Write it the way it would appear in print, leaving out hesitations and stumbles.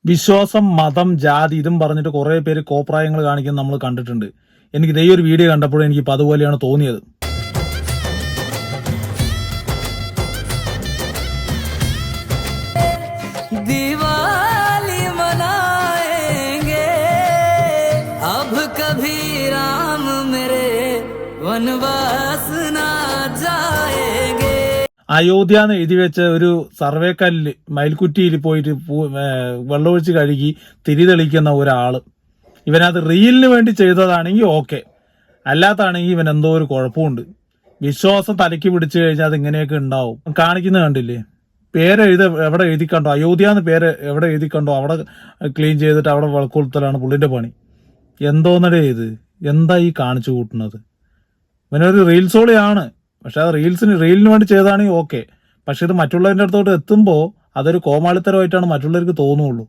വിശ്വാസം, മതം, ജാതി ഇതും പറഞ്ഞിട്ട് കുറെ പേര് കോപ്രായങ്ങൾ കാണിക്കുന്നത് നമ്മൾ കണ്ടിട്ടുണ്ട്. എനിക്ക് ഇതേ ഒരു വീഡിയോ കണ്ടപ്പോഴും എനിക്കിപ്പോൾ അതുപോലെയാണ് തോന്നിയത്. അയോധ്യ എന്ന് എഴുതി വെച്ച ഒരു സർവേക്കല്ലിൽ മയിൽക്കുറ്റിയിൽ പോയിട്ട് വെള്ളമൊഴിച്ച് കഴുകി തിരി തെളിക്കുന്ന ഒരാള് ഇവനത് റീലിന് വേണ്ടി ചെയ്തതാണെങ്കിൽ ഓക്കെ, അല്ലാത്താണെങ്കിൽ ഇവൻ എന്തോ ഒരു കുഴപ്പമുണ്ട്. വിശ്വാസം തലയ്ക്ക് പിടിച്ചു കഴിഞ്ഞാൽ അത് ഇങ്ങനെയൊക്കെ ഉണ്ടാവും. കാണിക്കുന്നത് കണ്ടില്ലേ, എവിടെ എഴുതി കണ്ടോ, അയോധ്യ എന്ന് പേര് എവിടെ എഴുതി കണ്ടോ അവിടെ ക്ലീൻ ചെയ്തിട്ട് അവിടെ വിളക്കൊളുത്തലാണ് പുള്ളിന്റെ പണി. എന്തോന്നടേ ഇത്, എന്താ ഈ കാണിച്ചു കൂട്ടുന്നത്? ഇവനൊരു റീൽസോളിയാണ്, പക്ഷെ അത് റീലിന് വേണ്ടി ചെയ്തതാണെങ്കിൽ ഓക്കെ. പക്ഷെ ഇത് മറ്റുള്ളവരുടെ അടുത്തോട്ട് എത്തുമ്പോൾ അതൊരു കോമാളിത്തരമായിട്ടാണ് മറ്റുള്ളവർക്ക് തോന്നുള്ളൂ.